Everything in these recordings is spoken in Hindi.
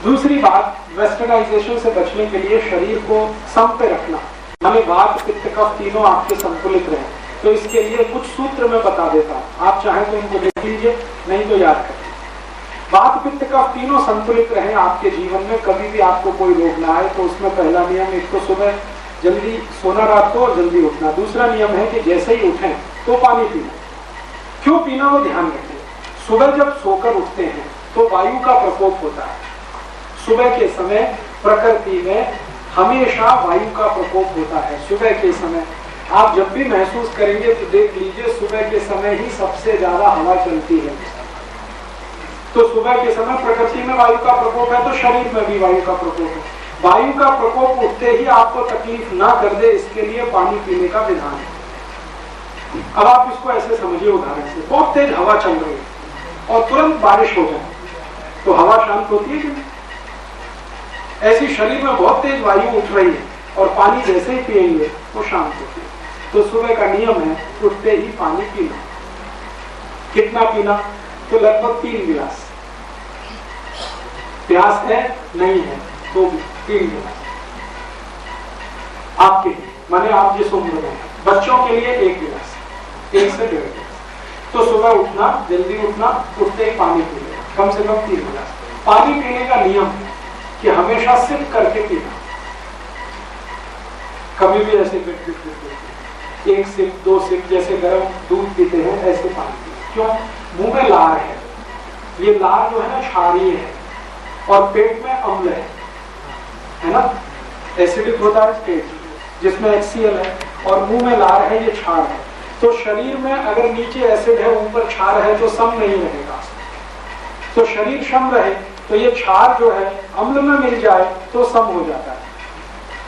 दूसरी बात, वेस्टर्नाइजेशन से बचने के लिए शरीर को सम पे रखना, माने वात पित्त कफ तीनों आपके संतुलित रहे। तो इसके लिए कुछ सूत्र मैं बता देता हूँ, आप चाहें तो इनको देख लीजिए, नहीं तो याद करिए। वात पित्त कफ तीनों संतुलित रहे आपके जीवन में, कभी भी आपको कोई रोग ना आए। तो उसमें पहला नियम, एक तो सुबह जल्दी सोना रात को और जल्दी उठना। दूसरा नियम है कि जैसे ही उठें तो पानी पीना। क्यों पीना वो ध्यान रखें। सुबह जब सोकर उठते हैं तो वायु का प्रकोप होता है। सुबह के समय प्रकृति में हमेशा वायु का प्रकोप होता है। सुबह के समय आप जब भी महसूस करेंगे तो देख लीजिए, सुबह के समय ही सबसे ज्यादा हवा चलती है। तो सुबह के समय प्रकृति में वायु का प्रकोप है, तो शरीर में भी वायु का प्रकोप है। वायु का प्रकोप उठते ही आपको तकलीफ ना कर दे, इसके लिए पानी पीने का विधान है। अब आप इसको ऐसे समझिए, उदाहरण से बहुत तेज हवा चल रही है और तुरंत बारिश हो जाए तो हवा शांत होती है कि नहीं? ऐसी शरीर में बहुत तेज वायु उठ रही है और पानी जैसे ही पिएंगे वो शांत होती है। तो सुबह का नियम है उठते ही पानी पीना। कितना पीना? तो लगभग 3 गिलास। प्यास है नहीं है तो 3 गिलास आपके लिए, माने आप जिस उम्र में हैं। बच्चों के लिए 1 गिलास, 1 से 1.5 गिलास। तो सुबह उठना, जल्दी उठना, उठते ही पानी पी लेना, कम से कम 3 गिलास। पानी पीने का नियम है कि हमेशा सिप करके पीना, कभी भी ऐसे 1 सिप 2 सिप, जैसे गर्म दूध पीते हैं ऐसे पानी पीना। क्यों? मुंह में लार है, ये लार जो है ना क्षारीय है और पेट में अम्ल है ना, एसिडिक होता है पेट, जिसमें HCl है, और मुंह में लार है, ये क्षार है। तो शरीर में अगर नीचे एसिड है ऊपर क्षार है तो सम नहीं रहेगा। तो शरीर सम रहे तो ये क्षार जो है अम्ल में मिल जाए तो सम हो जाता है।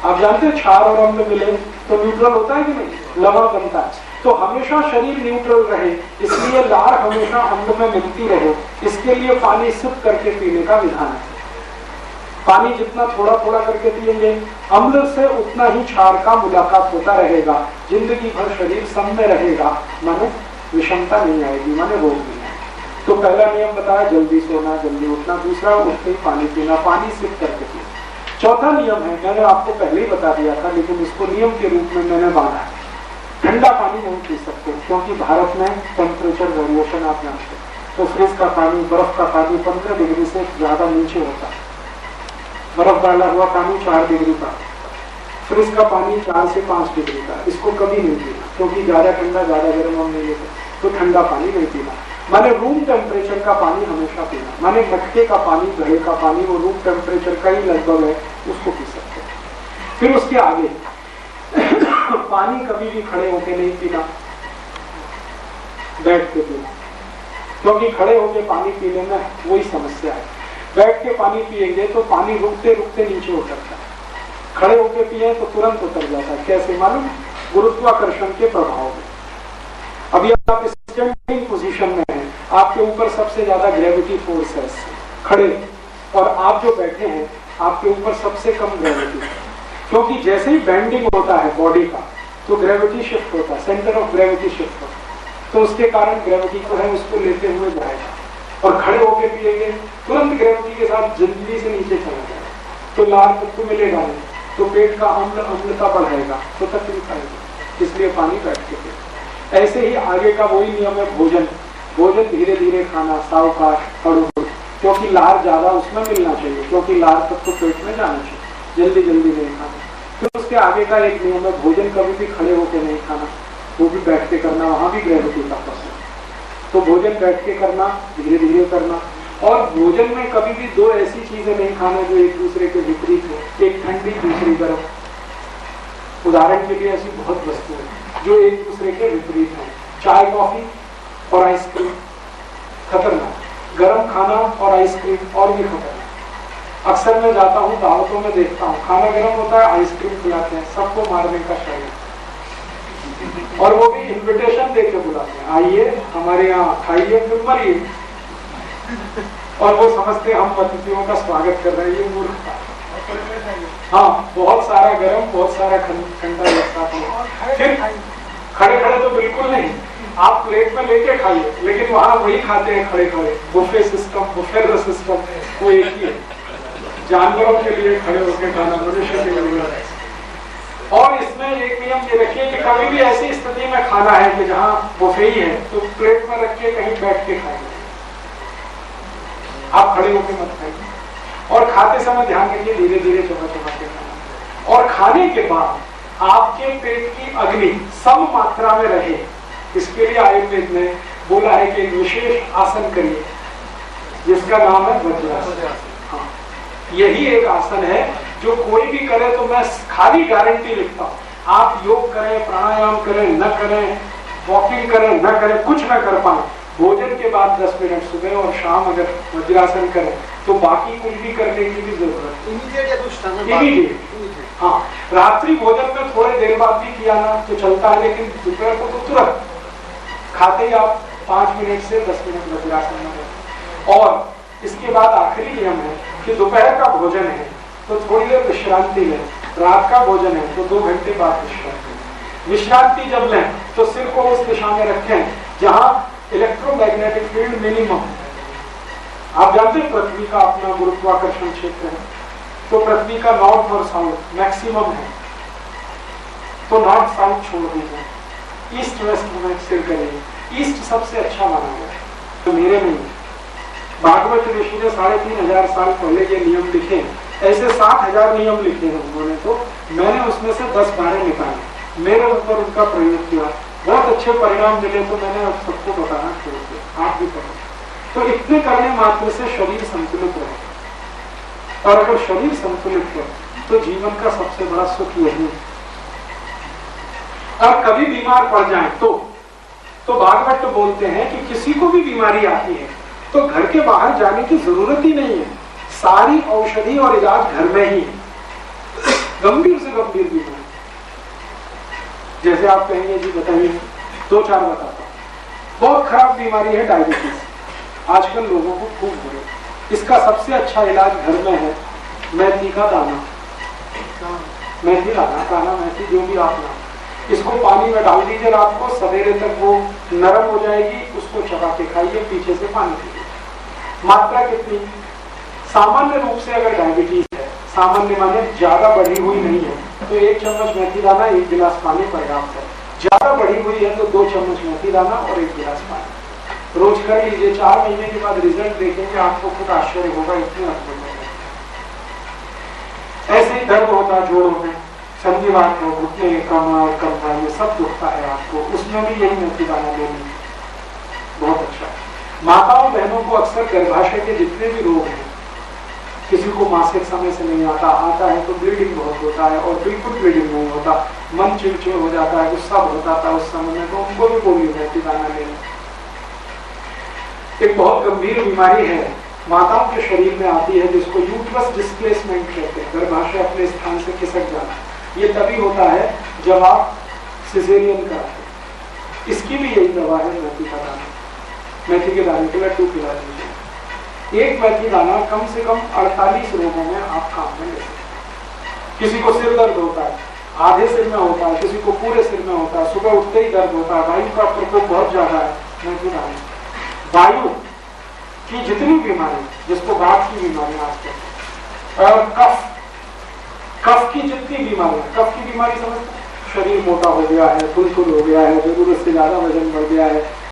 आप जानते हैं क्षार और अम्ल मिले तो न्यूट्रल होता है कि नहीं, लवण बनता है। तो हमेशा शरीर न्यूट्रल रहे, इसलिए लार हमेशा अम्ल में मिलती रहे, इसके लिए पानी सिप करके पीने का विधान है। पानी जितना थोड़ा थोड़ा करके पिएंगे, अम्ल से उतना ही क्षार का मुलाकात होता रहेगा। जिंदगी भर शरीर सम में रहेगा, माने विषमता नहीं आएगी, माने रोग नहीं आएगा। तो पहला नियम बताया, जल्दी सोना, जल्दी उठना। दूसरा, उठते ही पानी पीना, पानी सिप करके पीना। चौथा नियम है, मैंने आपको पहले ही बता दिया था, लेकिन इसको नियम के रूप में मैंने बांधा है। ठंडा पानी नहीं पी सकते, क्योंकि भारत में टेम्परेचर वेरिएशन आप जानते हैं। तो फ्रिज का पानी, बर्फ का पानी 15 डिग्री से ज्यादा नीचे होता है। बर्फ डाला हुआ पानी 4 डिग्री का, फ्रिज का पानी 4 से 5 डिग्री का। इसको कभी नहीं पीना, क्योंकि ज्यादा ठंडा ज्यादा गर्म हम नहीं लेते। तो ठंडा पानी नहीं पीना, माने रूम टेम्परेचर का पानी हमेशा पीना। माने मटके का पानी, घड़े का पानी, वो रूम टेम्परेचर का ही लगभग है, उसको पी सकते हैं। फिर उसके आगे पानी कभी भी खड़े होके नहीं पीना, बैठ के पीना, क्योंकि खड़े होके पानी पीने में वही समस्या है। बैठ के पानी पिएंगे तो पानी रुकते रुकते नीचे उतरता है, खड़े होके पिए तो तुरंत उतर जाता है। कैसे मालूम? गुरुत्वाकर्षण के प्रभाव में। अभी आप स्टैंडिंग पोजीशन में हैं, आपके ऊपर सबसे ज्यादा ग्रेविटी फोर्स है खड़े, और आप जो बैठे हैं आपके ऊपर सबसे कम ग्रेविटी है। क्योंकि जैसे ही बेंडिंग होता है बॉडी का तो ग्रेविटी शिफ्ट होता है, सेंटर ऑफ ग्रेविटी शिफ्ट होता है। तो उसके कारण ग्रेविटी को है उसको लेते हुए जाएगा। और खड़े होकर पिएंगे तुरंत ग्रेविटी के साथ जल्दी से नीचे चला जाएगा, तो लार तत्व मिलेगा नहीं, तो पेट का अम्लता बढ़ाएगा, तो तकलीफ आएगी। इसलिए पानी बैठ के पिए। ऐसे ही आगे का वही नियम है, भोजन धीरे धीरे खाना, सावकाश, हड़बड़, क्योंकि लार ज्यादा उसमें मिलना चाहिए, क्योंकि लार तत्व पेट में जाना चाहिए, जल्दी जल्दी नहीं खाना। फिर उसके आगे का एक नियम है, भोजन कभी भी खड़े होकर नहीं खाना, वो भी बैठ के करना, वहां भी ग्रेविटी का फर्क है। तो भोजन बैठ के करना, धीरे धीरे करना। और भोजन में कभी भी 2 ऐसी चीजें नहीं खाना जो एक दूसरे के विपरीत हो, एक ठंडी दूसरी गर्म। उदाहरण के लिए ऐसी बहुत वस्तुएं हैं जो एक दूसरे के विपरीत हैं। चाय कॉफी और आइसक्रीम खतरनाक, गर्म खाना और आइसक्रीम और भी खतरनाक। अक्सर मैं जाता हूँ दावतों में, देखता हूँ खाना गर्म होता है, आइसक्रीम खिलाते हैं, सबको मारने का शौक, और वो भी इन्विटेशन देके बुलाते हैं, आइए हमारे यहाँ खाइए फिर मरिए। और वो समझते हम अतिथियों का स्वागत कर रहे हैं, ये मूर्खता। हाँ, बहुत सारा गर्म, बहुत सारा ठंडा लगता है। फिर खड़े खड़े तो बिल्कुल नहीं, आप प्लेट में लेके खाइए, लेकिन वहां वही खाते हैं खड़े खड़े। बुफे सिस्टम, बुफे सिस्टम वो एक ही है। जानवरों के लिए खड़े होकर खाना, मनुष्य के लिए। और इसमें एक नियम ये रखिए कि कभी भी ऐसी स्थिति में खाना है कि जहां बुफे ही है तो प्लेट में रख के कहीं बैठ के खाइए, आप खड़े होकर मत खाइए। और खाते समय ध्यान रखिए धीरे धीरे चबा चबा के खाना। और खाने के बाद आपके पेट की अग्नि सम मात्रा में रहे, इसके लिए आयुर्वेद ने बोला है कि एक विशेष आसन करिए जिसका नाम है वज्रासन। हाँ, यही एक आसन है जो कोई भी करे तो मैं खाली गारंटी लिखता हूं, आप योग करें, प्राणायाम करें न करें, वॉकिंग करें न करें, कुछ न कर पाए, भोजन के बाद 10 मिनट सुबह और शाम अगर वज्रासन करें तो बाकी कुछ भी करने की भी जरूरत इमीडिएट। हाँ, रात्रि भोजन में थोड़ी देर बाद भी किया ना तो चलता है, लेकिन दोपहर को तो तुरंत खाते ही आप 5 मिनट से 10 मिनट वज्रासन में रहें। और इसके बाद आखिरी नियम है कि दोपहर का भोजन है तो थोड़ी देर विश्रांति लें, रात का भोजन है तो 2 घंटे बाद विश्रांति। विश्रांति जब लें तो सिर को उस दिशा में रखें जहां इलेक्ट्रोमैग्नेटिक फील्ड मिनिमम है। आप जानते हैं पृथ्वी का अपना गुरुत्वाकर्षण क्षेत्र है, तो पृथ्वी का नॉर्थ और साउथ मैक्सिमम है, तो नॉर्थ साउथ छोड़ दीजिए, ईस्ट वेस्ट में सिर करिए। ईस्ट सबसे अच्छा माना गया तो मेरे नहीं, भागवत ऋषि ने 3500 साल पहले ये नियम लिखे, ऐसे 60,000 नियम लिखे हैं उन्होंने, तो मैंने उसमें से 10-12 निकाले, मेरे ऊपर उनका प्रयोग किया, बहुत अच्छे परिणाम मिले, तो मैंने अब सबको बताना शुरू किया, आप भी करो। तो इतने करने मात्र से शरीर संतुलित रहे, और अगर शरीर संतुलित है तो जीवन का सबसे बड़ा सुख यही है। और कभी बीमार पड़ जाए तो भागवत बोलते हैं कि किसी को भी बीमारी आती है तो घर के बाहर जाने की जरूरत ही नहीं है, सारी औषधि और इलाज घर में ही है। गंभीर से गंभीर बीमारी, जैसे आप कहेंगे जी बताइए, 2-4 बताता हूं। बहुत खराब बीमारी है डायबिटीज, आजकल लोगों को खूब हो रही। इसका सबसे अच्छा इलाज घर में है मेथी का दाना, मेथी दाना मेथी जो भी आप ना, इसको पानी में डाल दीजिए, रात को सवेरे तक वो नरम हो जाएगी, उसको चबा के खाइए, पीछे से पानी पीजिए। मात्रा कितनी? सामान्य रूप से अगर डायबिटीज है, सामान्य माने ज्यादा बढ़ी हुई नहीं है, तो 1 चम्मच मेथी दाना 1 गिलास पानी पर्याप्त है। ज्यादा बढ़ी हुई है तो 2 चम्मच मेथी दाना और 1 गिलास पानी रोज कर लीजिए। 4 महीने के बाद रिजल्ट देखेंगे, आपको खुद आश्चर्य होगा, इतने अद्भुत होगा। ऐसे ही दर्द होता है जोड़ों में, संधिवात है, घुटने कमर में सब दुखता है आपको, उसमें भी यही मेथी दाना लेनी बहुत अच्छा है। माताओं बहनों को अक्सर गर्भाशय के जितने भी रोग हैं, किसी को मासिक समय से नहीं आता है तो ब्लीडिंग बहुत होता है और बिल्कुल ब्लीडिंग नहीं होता, मन चिड़चिड़ हो जाता है, गुस्सा होता था उस समय में, तो उनको भी बोलिए मेथी दाना लेना। एक बहुत गंभीर बीमारी है, माताओं के शरीर में आती है, जिसको यूट्रस डिस्प्लेसमेंट कहते हैं, गर्भाशय अपने स्थान से खिसक जाना। ये तभी होता है जब आप सिजेरियन कराते हैं। इसकी भी यही दवा है मेथी का दाना, मेथी के दाने के लड्डू खिला दीजिए। एक मेथी दाना कम से कम 48 रोगों में आप काम में ले सकते। किसी को सिर दर्द होता है, आधे सिर में होता है, किसी को पूरे सिर में होता है, सुबह उठते ही दर्द होता है, वायु का प्रकोप बहुत ज्यादा है, मेथी दाना। वायु की जितनी बीमारी, जिसको वात की बीमारी आजकल, और कफ की जितनी बीमारी, कफ की बीमारी समझते, शरीर मोटा हो गया है, फुल हो गया है, जरूरत से ज्यादा वजन बढ़ गया है,